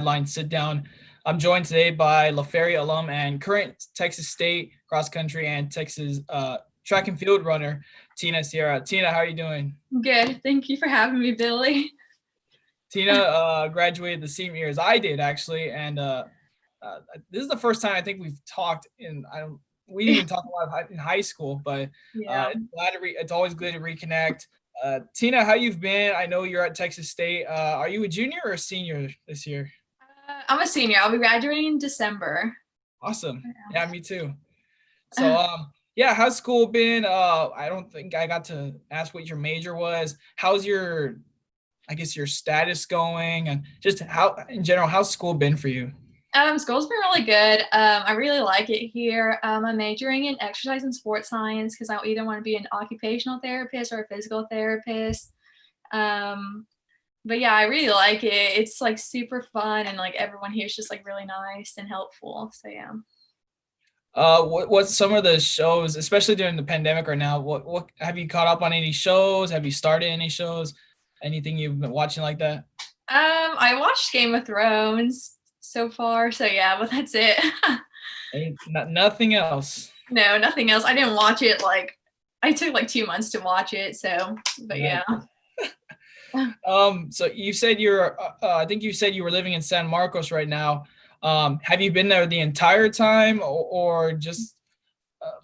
Sideline Sitdown. I'm joined today by Feria alum and current Texas State cross country and Texas track and field runner, Tina Sierra. Tina, how are you doing? Good. Thank you for having me, Billy. Tina graduated the same year as I did, actually, and this is the first time I think we've talked we didn't even talk a lot in high school, but Yeah. it's always good to reconnect. Tina, how you've been? I know you're at Texas State. Are you a junior or a senior this year? I'm a senior. I'll be graduating in December. Awesome. Yeah, me too. So, yeah, how's school been? I don't think I got to ask what your major was. How's I guess your status going, and just how, in general, how's school been for you? School's been really good. I really like it here. I'm majoring in exercise and sports science because I either want to be an occupational therapist or a physical therapist. But yeah, I really like it. It's like super fun, and like everyone here is just like really nice and helpful. So yeah. What's some of the shows, especially during the pandemic right now? What have you caught up on any shows? Have you started any shows? Anything you've been watching like that? I watched Game of Thrones so far. So yeah, but that's it. Nothing else. No, nothing else. I didn't watch it. Like, I took like 2 months to watch it. So, but yeah. So you said I think you said you were living in San Marcos right now. Have you been there the entire time, or just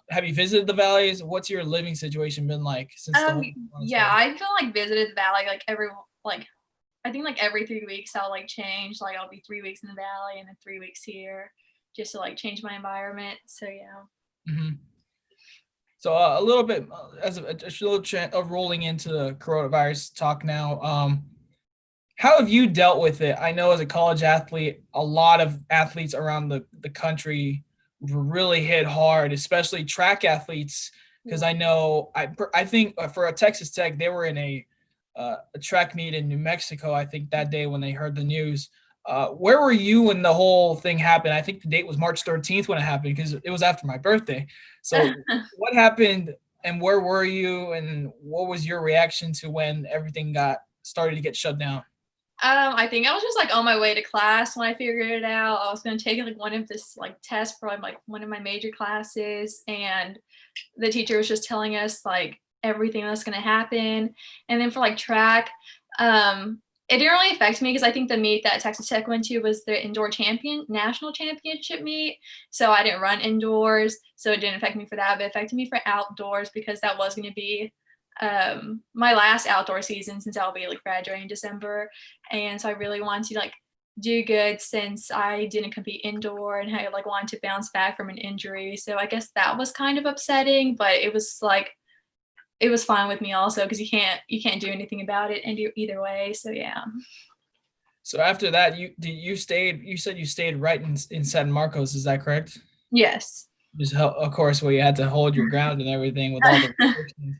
have you visited the valleys? What's your living situation been like since the whole yeah, I feel like visited the valley like I think like every 3 weeks I'll like change. Like I'll be 3 weeks in the valley and then 3 weeks here, just to like change my environment. So yeah. Mm-hmm. So a little bit as a little rolling into the coronavirus talk now. How have you dealt with it? I know as a college athlete, a lot of athletes around the country were really hit hard, especially track athletes. Because I know I think for a Texas Tech, they were in a track meet in New Mexico. I think that day when they heard the news. Where were you when the whole thing happened? I think the date was March 13th when it happened because it was after my birthday. So what happened and where were you and what was your reaction to when everything started to get shut down? I think I was just like on my way to class when I figured it out. I was going to take like one of this like tests for like one of my major classes, and the teacher was just telling us like everything that's going to happen. And then for like track, it didn't really affect me because I think the meet that Texas Tech went to was the indoor national championship meet. So I didn't run indoors, so it didn't affect me for that, but it affected me for outdoors because that was going to be my last outdoor season since I'll be like graduating in December. And so I really wanted to like do good since I didn't compete indoor and I like wanted to bounce back from an injury. So I guess that was kind of upsetting, but it was fine with me also because you can't do anything about it and either way. So yeah. So after that, you said you stayed right in San Marcos, is that correct? Yes. Just of course where you had to hold your ground and everything with all the restrictions.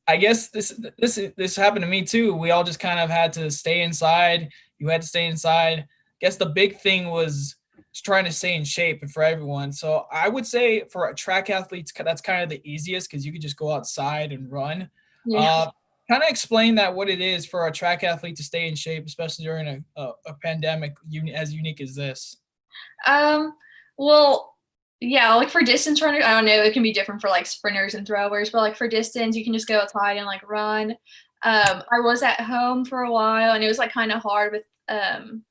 I guess this happened to me too. We all just kind of had to stay inside. You had to stay inside. I guess the big thing was just trying to stay in shape for everyone. So I would say for track athletes, that's kind of the easiest because you could just go outside and run. Yeah. Kind of explain that what it is for a track athlete to stay in shape, especially during a pandemic as unique as this. Well, yeah, like for distance runners, I don't know, it can be different for like sprinters and throwers, but like for distance, you can just go outside and like run. I was at home for a while and it was like kind of hard with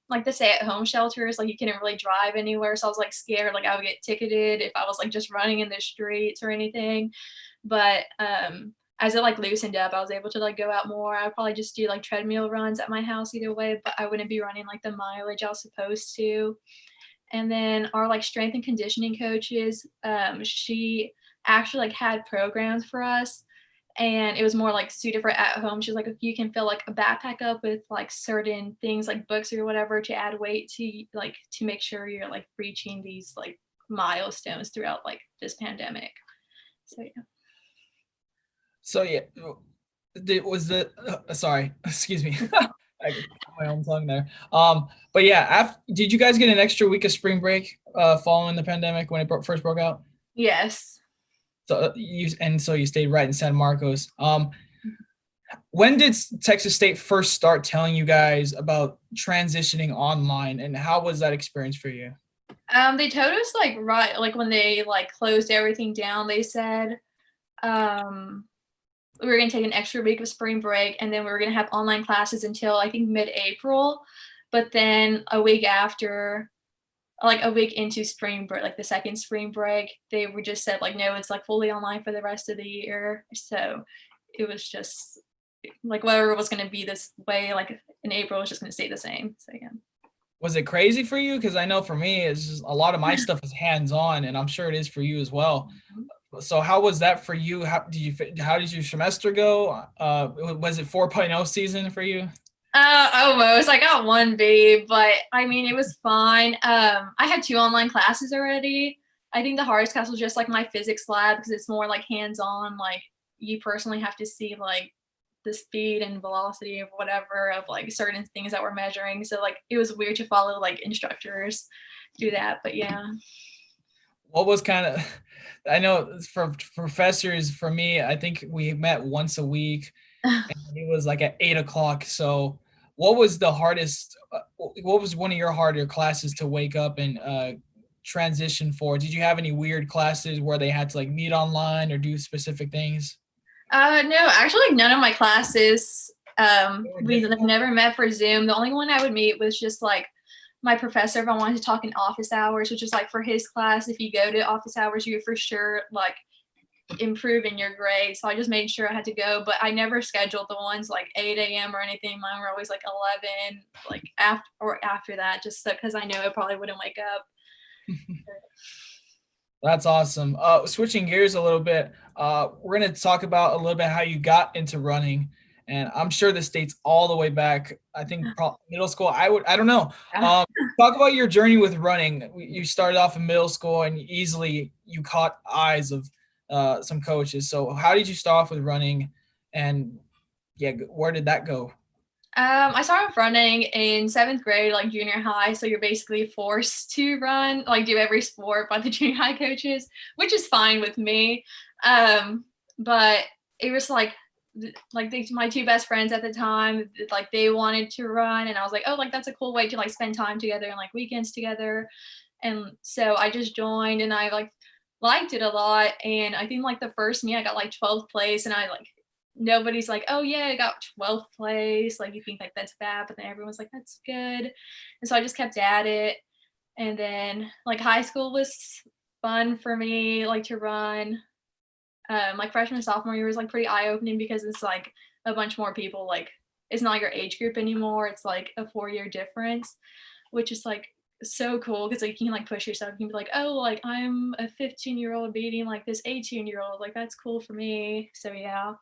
like the stay at home shelters, like you couldn't really drive anywhere. So I was like scared like I would get ticketed if I was like just running in the streets or anything. But as it like loosened up, I was able to like go out more. I would probably just do like treadmill runs at my house either way, but I wouldn't be running like the mileage I was supposed to. And then our like strength and conditioning coaches, she actually like had programs for us, and it was more like suited for at home. She was like, if you can fill like a backpack up with like certain things like books or whatever to add weight to make sure you're like reaching these like milestones throughout like this pandemic. So yeah. So yeah, sorry, excuse me. I got my own tongue there. But yeah, did you guys get an extra week of spring break following the pandemic when it first broke out? Yes. So you stayed right in San Marcos. When did Texas State first start telling you guys about transitioning online, and how was that experience for you? They told us like right like when they like closed everything down, they said um we were gonna take an extra week of spring break and then we were gonna have online classes until I think mid-April. But then a week after, like a week into spring break, like the second spring break, they were just said like, no, it's like fully online for the rest of the year. So it was just like whatever was gonna be this way, like in April, was just gonna stay the same. So yeah. Was it crazy for you? Because I know for me, it's just a lot of my stuff is hands on, and I'm sure it is for you as well. So how was that for you? How did your semester go? Was it 4.0 season for you? Almost. I got one B, but I mean, it was fine. I had two online classes already. I think the hardest class was just like my physics lab because it's more like hands-on. Like you personally have to see like the speed and velocity of whatever of like certain things that we're measuring. So like it was weird to follow like instructors do that, but yeah. What was kind of, I know for professors, for me, I think we met once a week, and it was like at 8 o'clock. So what was the hardest, what was one of your harder classes to wake up and transition for? Did you have any weird classes where they had to like meet online or do specific things? No, actually, like, none of my classes, They were we like, difficult. never met for Zoom. The only one I would meet was just like my professor if I wanted to talk in office hours, which is like for his class, if you go to office hours, you for sure like improve in your grade. So I just made sure I had to go, but I never scheduled the ones like 8 a.m. or anything. Mine were always like 11, like after that, just so because I know I probably wouldn't wake up. That's awesome. Switching gears a little bit, we're going to talk about a little bit how you got into running, and I'm sure this dates all the way back. I think middle school. I don't know. Yeah. Um, Talk about your journey with running. You started off in middle school, and easily you caught eyes of some coaches. So, how did you start off with running, and yeah, where did that go? I started running in seventh grade, like junior high. So you're basically forced to run, like do every sport by the junior high coaches, which is fine with me. Um, but it was like my two best friends at the time, like they wanted to run, and I was like, oh, like that's a cool way to like spend time together and like weekends together. And so I just joined, and I like liked it a lot. And I think like the first meet, I got like 12th place, and I like nobody's like, oh yeah, I got 12th place. Like you think like that's bad, but then everyone's like, that's good. And so I just kept at it. And then like high school was fun for me, like to run. Like freshman sophomore year was like pretty eye opening because it's like a bunch more people. Like it's not your age group anymore. It's like a 4 year difference, which is like so cool because like you can like push yourself. You can be like, oh, like I'm a 15-year-old beating like this 18-year-old. Like that's cool for me. So yeah.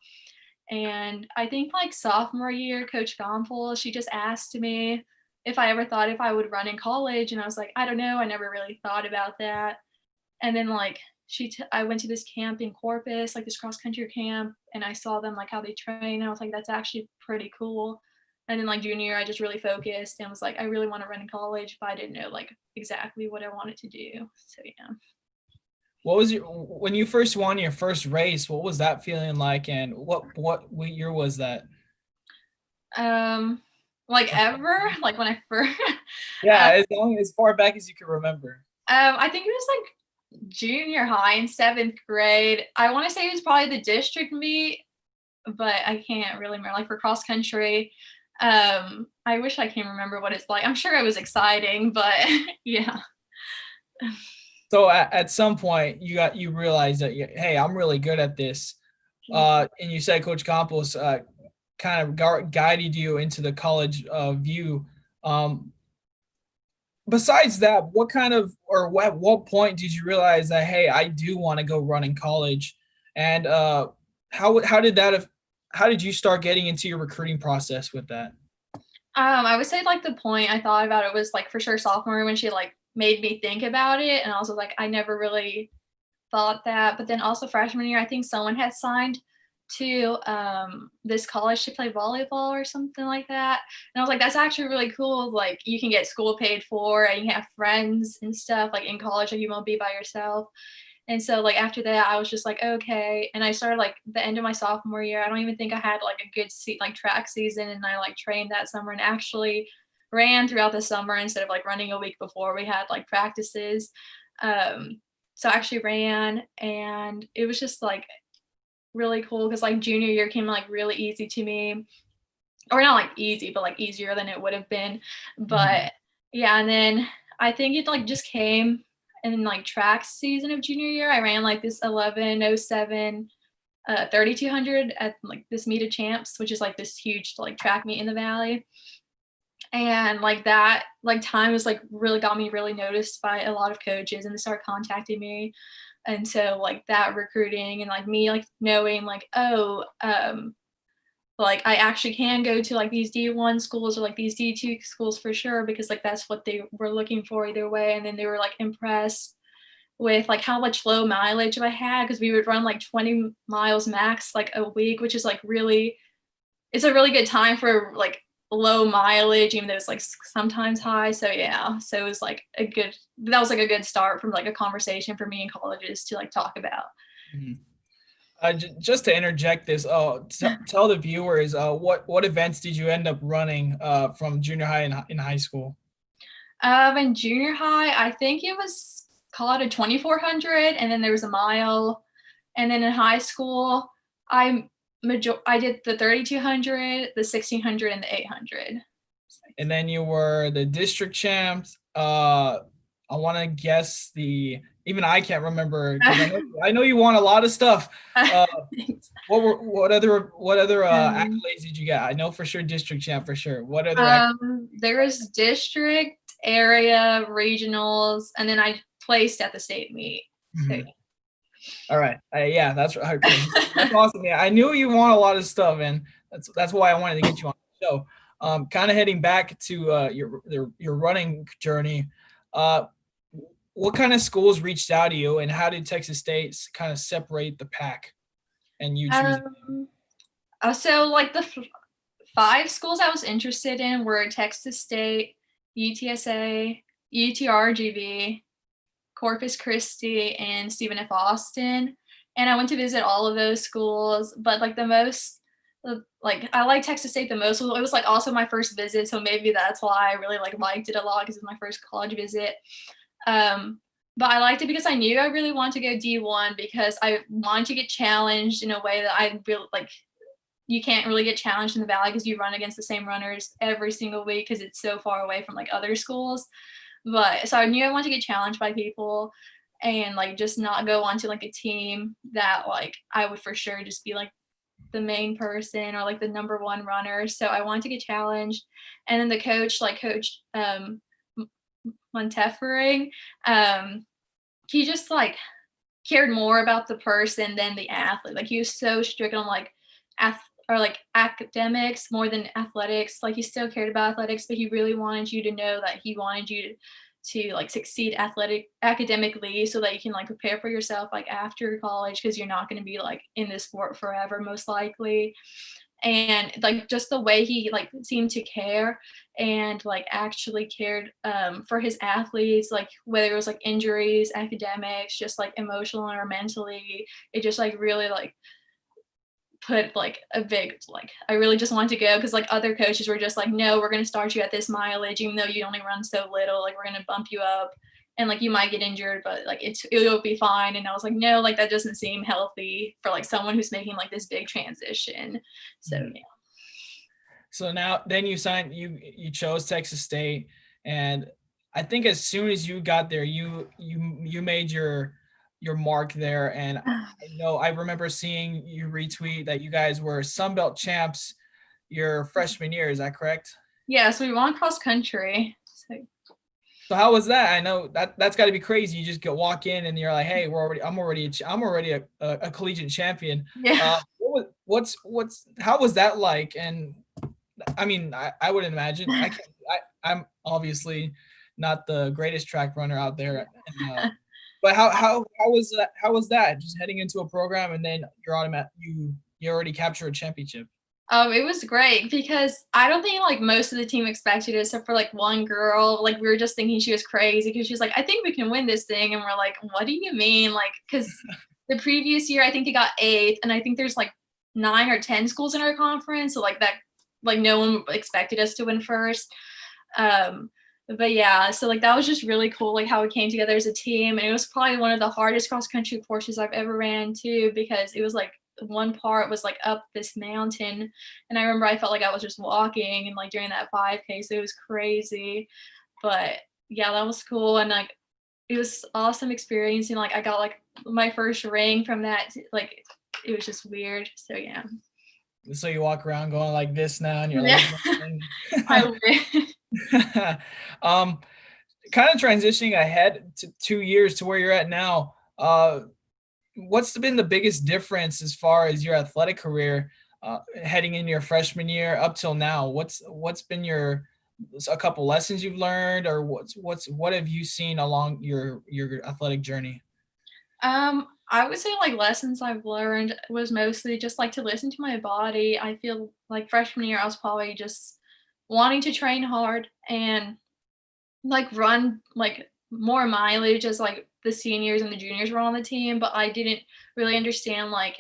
And I think like sophomore year, Coach Gompel, she just asked me if I ever thought if I would run in college. And I was like, I don't know. I never really thought about that. And then like I went to this camp in Corpus, like this cross country camp, and I saw them like how they train. And I was like, that's actually pretty cool. And then like junior year, I just really focused and was like, I really want to run in college, but I didn't know like exactly what I wanted to do. So yeah. What was your when you first won your first race? What was that feeling like, and what year was that? Um, like ever, like when I first, Yeah, as long as far back as you can remember. I think it was like junior high in seventh grade. I want to say it was probably the district meet, but I can't really remember. Like for cross country, I wish I can remember what it's like. I'm sure it was exciting, but yeah. So at some point you realized that hey, I'm really good at this. And you said Coach Campos kind of guided you into the college view. Um, Besides that, what kind of or what point did you realize that hey, I do want to go run in college? And how did how did you start getting into your recruiting process with that? I would say like the point I thought about it was like for sure sophomore year when she like made me think about it, and I was like, I never really thought that. But then also freshman year, I think someone had signed to this college to play volleyball or something like that. And I was like, that's actually really cool. Like you can get school paid for and you have friends and stuff like in college, like you won't be by yourself. And so like after that, I was just like, okay. And I started like the end of my sophomore year. I don't even think I had like a good like track season, and I like trained that summer and actually ran throughout the summer instead of like running a week before we had like practices. So I actually ran, and it was just like really cool because like junior year came like really easy to me, or not like easy, but like easier than it would have been. Mhm. But yeah, and then I think it like just came in like track season of junior year. I ran like this 11:07 3200 at like this meet of champs, which is like this huge like track meet in the valley. And like that like time was like really got me really noticed by a lot of coaches, and they started contacting me. And so like that recruiting and like me like knowing like, oh, like I actually can go to like these D1 schools or like these D2 schools for sure, because like that's what they were looking for either way. And then they were like impressed with like how much low mileage I had, because we would run like 20 miles max like a week, which is like really, it's a really good time for like low mileage, even though it's like sometimes high. So yeah, so it was like a good, that was like a good start from like a conversation for me in colleges to like talk about. Mhm. Just to interject this, tell the viewers what events did you end up running from junior high and in high school? In junior high, I think it was called a 2400, and then there was a mile. And then in high school, I I did the 3200, the 1600, and the 800. And then you were the district champs. I want to guess the even I can't remember because I know you won a lot of stuff. Uh, what other Um, accolades did you get? I know for sure district champ for sure. What other accolades? there was district, area, regionals, and then I placed at the state meet. So Mhm. All right, yeah, that's okay. That's awesome. Yeah, I knew you won a lot of stuff, and that's why I wanted to get you on the show. Kind of heading back to your running journey. Uh, what kind of schools reached out to you, and how did Texas State kind of separate the pack and you choosing? um, so like the five schools I was interested in were Texas State, UTSA, UTRGV, Corpus Christi, and Stephen F. Austin. And I went to visit all of those schools, but like the most, like I like Texas State the most. It was like also my first visit, so maybe that's why I really like liked it a lot, because it's my first college visit. Um, but I liked it because I knew I really wanted to go D1, because I wanted to get challenged in a way that I really like. You can't really get challenged in the valley because you run against the same runners every single week because it's so far away from like other schools. But so I knew I wanted to get challenged by people, and like just not go onto like a team that like I would for sure just be like the main person or like the number one runner. So I wanted to get challenged. And then the coach, like coach Montefering, um, he just like cared more about the person than the athlete. Like he was so strict on like or like academics more than athletics. Like he still cared about athletics, but he really wanted you to know that he wanted you to like succeed academically, so that you can like prepare for yourself like after college, because you're not going to be like in this sport forever most likely. And like just the way he like seemed to care, and like actually cared for his athletes, like whether it was like injuries, academics, just like emotional or mentally, it just like really like put like a big like I really just wanted to go, because like other coaches were just like, no, we're going to start you at this mileage even though you only run so little, like we're going to bump you up, and like you might get injured, but like it'll be fine. And I was like, no, like that doesn't seem healthy for like someone who's making like this big transition. So Mhm. yeah. So now, then you chose Texas State, and I think as soon as you got there, you made your mark there. And I remember seeing you retweet that you guys were Sun Belt champs your freshman year. Is that correct? Yeah, so we won cross country. So So how was that? I know that's got to be crazy. You just walk in and you're like, "Hey, I'm already a collegiate champion." yeah. How was that like? And I mean, I would imagine I can't. I'm obviously not the greatest track runner out there, and, but how was that? How was that? Just heading into a program and then you're automatic. You already capture a championship. It was great because I don't think like most of the team expected it, except for like one girl. Like we were just thinking she was crazy because she was like, "I think we can win this thing," and we're like, "What do you mean?" Like, because the previous year I think they got eighth, and I think there's like 9 or 10 schools in our conference, so like that, like no one expected us to win first. Um, but yeah, so like that was just really cool, like how we came together as a team, and it was probably one of the hardest cross country courses I've ever ran too because it was like one part was like up this mountain, and I remember I felt like I was just walking and like during that 5K, so it was crazy. But yeah, that was cool, and like it was awesome experiencing. Like I got like my first ring from that. Like it was just weird. So yeah. So you walk around going like this now, and your Yeah, legs going. I wish. um, Kind of transitioning ahead to 2 years to where you're at now. What's been the biggest difference as far as your athletic career heading into your freshman year up till now? What's been a couple lessons you've learned, or what have you seen along your athletic journey? I would say like lessons I've learned was mostly just like to listen to my body. I feel like freshman year I was probably just wanting to train hard and like run like more mileage as like the seniors and the juniors were on the team, but I didn't really understand like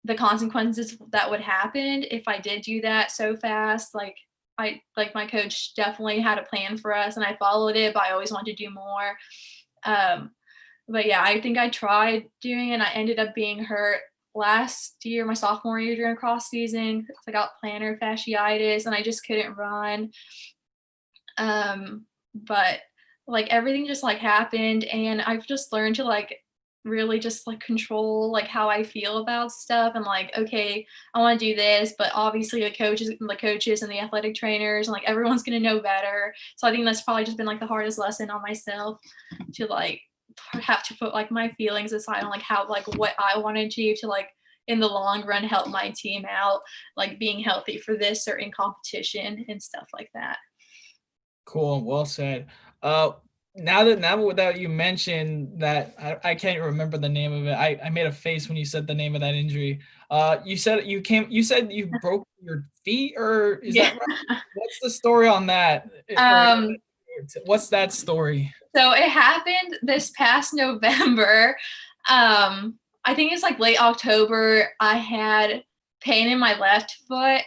the consequences that would happen if I did do that so fast. Like I like my coach definitely had a plan for us and I followed it, but I always wanted to do more. Um, but yeah, I think I tried doing it and I ended up being hurt last year, my sophomore year during cross season. I got plantar fasciitis and I just couldn't run. But like everything just like happened and I've just learned to like really just like control like how I feel about stuff and like, okay, I want to do this, but obviously the coaches and the athletic trainers and like everyone's gonna know better. So I think that's probably just been like the hardest lesson on myself to like have to put like my feelings aside on like how like what I want to achieve to like in the long run help my team out, like being healthy for this certain competition and stuff like that. Cool, well said. Uh, now that you mentioned that, I can't remember the name of it. I made a face when you said the name of that injury. You said you broke your feet, or is Yeah. that right? What's the story on that? Um, What's that story? so it happened this past November. I think it's like late October. I had pain in my left foot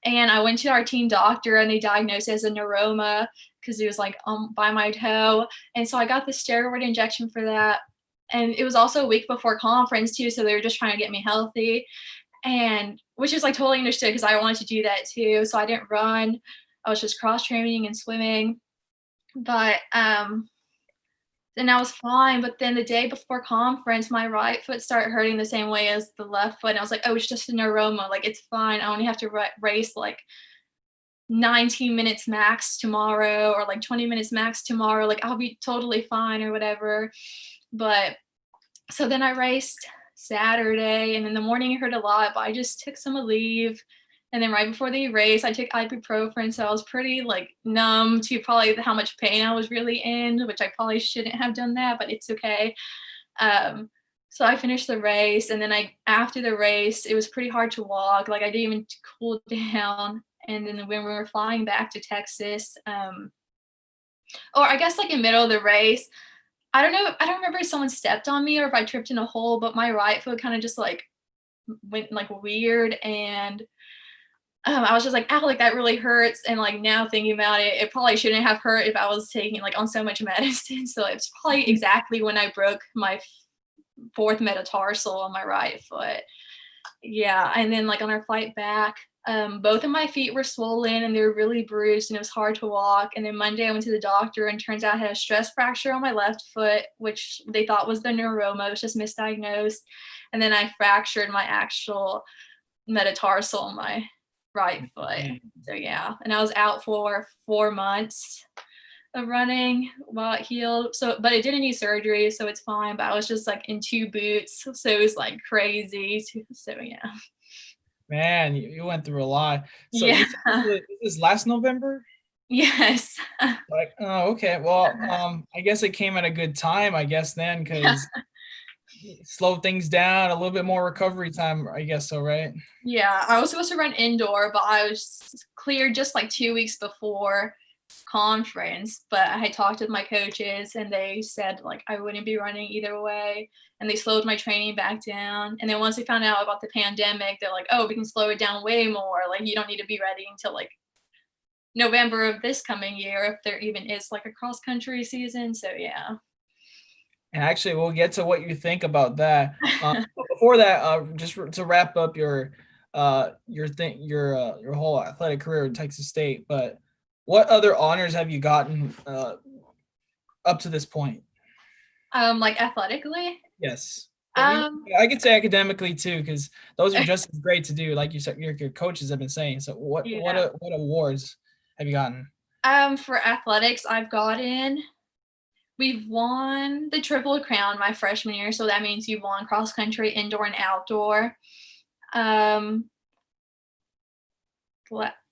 and I went to our team doctor and they diagnosed it as a neuroma because it was like by my toe. And so I got the steroid injection for that. And it was also a week before conference too, so they were just trying to get me healthy. And which is like totally understood because I wanted to do that too. So I didn't run. I was just cross training and swimming. But and I was fine. But then the day before conference, my right foot started hurting the same way as the left foot. And I was like, oh, it's just a neuroma. Like, it's fine. I only have to race like 19 minutes max tomorrow or like 20 minutes max tomorrow. Like, I'll be totally fine or whatever. But so then I raced Saturday and in the morning it hurt a lot, but I just took some leave. And then right before the race, I took ibuprofen, so I was pretty like numb to probably how much pain I was really in, which I probably shouldn't have done that, but it's okay. Um, so I finished the race, and then I after the race, it was pretty hard to walk. Like I didn't even cool down. And then when we were flying back to Texas, or I guess like in middle of the race, I don't know. I don't remember if someone stepped on me or if I tripped in a hole, but my right foot kind of just like went like weird and I was just like, "Ow, like that really hurts." And like now thinking about it, it probably shouldn't have hurt if I was taking like on so much medicine. So it's probably exactly when I broke my fourth metatarsal on my right foot. Yeah, and then like on our flight back, both of my feet were swollen and they were really bruised and it was hard to walk. And then Monday I went to the doctor and turns out I had a stress fracture on my left foot, which they thought was the neuroma. It was just misdiagnosed. And then I fractured my actual metatarsal on my right foot. So yeah, and I was out for 4 months of running while it healed. So, but it didn't need surgery, so it's fine. But I was just like in two boots, so it was like crazy. So yeah, Man, you went through a lot. So yeah, you said this is last November? yes, Like, oh, okay. Well, I guess it came at a good time, I guess then, yeah. because slow things down, a little bit more recovery time, I guess so, right? Yeah, I was supposed to run indoor, but I was cleared just like 2 weeks before conference. But I had talked with my coaches and they said like I wouldn't be running either way. And they slowed my training back down. And then once they found out about the pandemic, they're like, oh, we can slow it down way more. Like you don't need to be ready until like November of this coming year if there even is like a cross country season. So yeah. And actually, we'll get to what you think about that. But before that, just to wrap up your whole athletic career in Texas State. But what other honors have you gotten up to this point? Like athletically. Yes. Um I could say academically too, because those are just as great to do, like you said, your coaches have been saying. So yeah. what awards have you gotten? For athletics, we've won the Triple Crown my freshman year, so that means you won cross country, indoor, and outdoor. Um,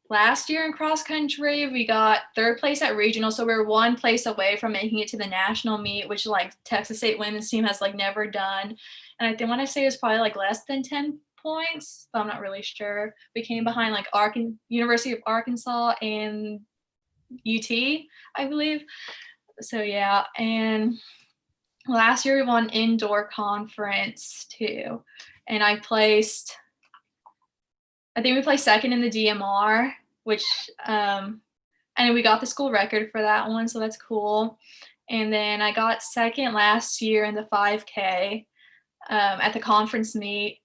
Last year in cross country, we got third place at regional, so we are one place away from making it to the national meet, which like Texas State women's team has like never done. And I think when I say it's probably like less than 10 points, but I'm not really sure. We came behind like University of Arkansas and UT, I believe. So yeah, and last year we won indoor conference too, and I think we placed second in the DMR, which and we got the school record for that one, so that's cool. And then I got second last year in the 5K at the conference meet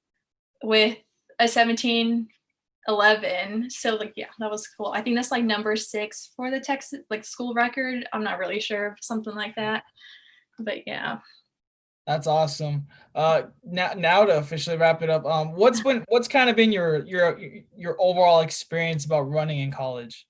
with a 17:11. So like yeah, that was cool. I think that's like number 6 for the Texas like school record. I'm not really sure, something like that. But yeah. That's awesome. Now to officially wrap it up, what's kind of been your overall experience about running in college?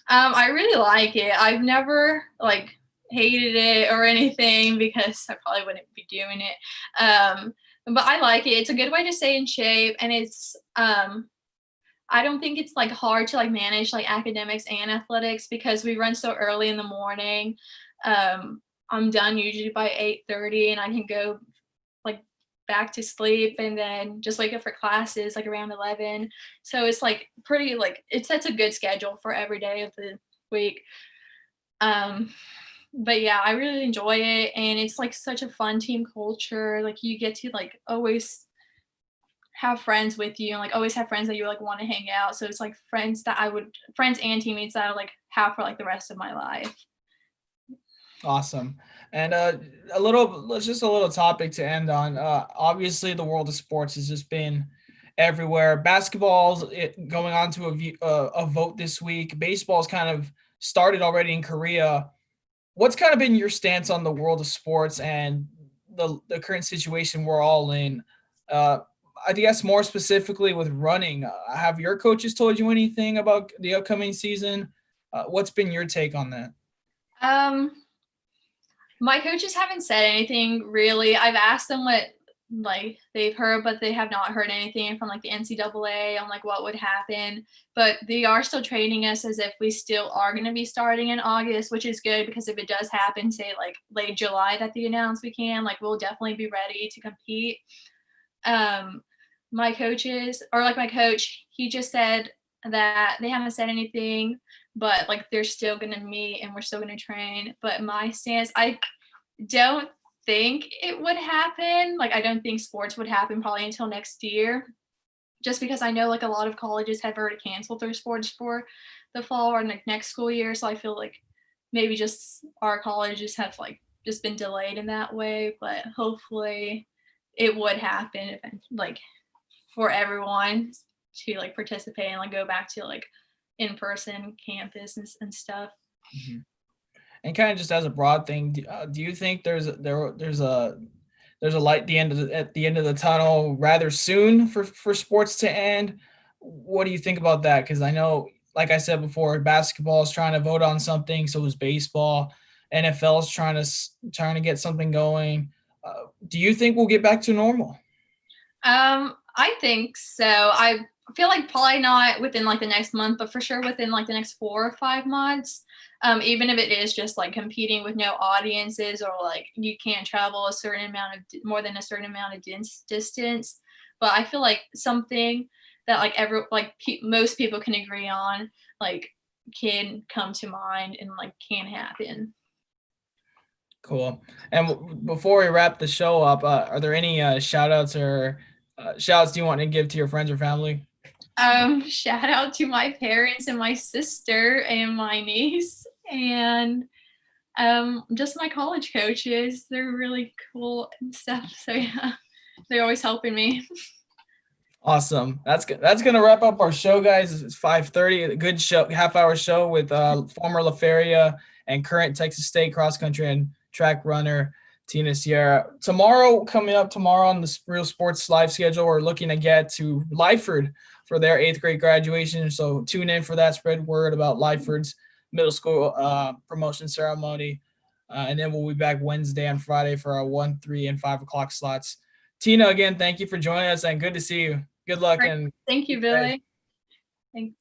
I really like it. I've never like hated it or anything because I probably wouldn't be doing it. But I like it. It's a good way to stay in shape, and it's I don't think it's like hard to like manage like academics and athletics because we run so early in the morning. I'm done usually by 8:30, and I can go like back to sleep and then just wake up for classes like around 11. So it's like pretty like it sets a good schedule for every day of the week. Um, but yeah, I really enjoy it, and it's like such a fun team culture. Like you get to like always have friends with you and like always have friends that you like want to hang out. So it's like friends and teammates that I like have for like the rest of my life. Awesome. And just a little topic to end on. Obviously, the world of sports has just been everywhere. Basketball's going on to a vote this week. Baseball's kind of started already in Korea. What's kind of been your stance on the world of sports and the current situation we're all in? Uh, I guess more specifically with running, have your coaches told you anything about the upcoming season? What's been your take on that? Um, My coaches haven't said anything really. I've asked them what like they've heard, but they have not heard anything from like the NCAA on like what would happen. But they are still training us as if we still are going to be starting in August, which is good because if it does happen, say like late July that they announce we can, like we'll definitely be ready to compete. Um, my coaches or like my coach, he just said that they haven't said anything, but like they're still going to meet and we're still going to train. But my stance, I don't think it would happen. Like, I don't think sports would happen probably until next year, just because I know like a lot of colleges have already canceled their sports for the fall or like next school year. So I feel like maybe just our colleges have like just been delayed in that way, but hopefully it would happen if like for everyone to like participate and like go back to like in-person campus and stuff. Mhm. And kind of just as a broad thing, do you think there's a light at the end of the tunnel rather soon for sports to end? What do you think about that? Because I know, like I said before, basketball is trying to vote on something, so is baseball. NFL is trying to get something going. Do you think we'll get back to normal? I think so. I feel like probably not within like the next month, but for sure within like the next 4 or 5 months. Even if it is just like competing with no audiences, or like you can't travel a certain amount of more than a certain amount of distance. But I feel like something that like most people can agree on, like can come to mind and like can happen. Cool. And before we wrap the show up, are there any shout outs or shout outs do you want to give to your friends or family? Shout out to my parents and my sister and my niece, and just my college coaches. They're really cool and stuff. So yeah, they're always helping me. Awesome. That's gonna wrap up our show, guys. It's 5:30. A good show, half-hour show with former La Feria and current Texas State cross country and track runner Tina Sierra. Coming up tomorrow on the Real Sports live schedule, we're looking to get to Lyford for their 8th grade graduation. So tune in for that. Spread word about Lyford's middle school promotion ceremony, and then we'll be back Wednesday and Friday for our 1, 3, and 5 o'clock slots. Tina, again, thank you for joining us and good to see you. Good luck and Thank you, Billy. Thanks.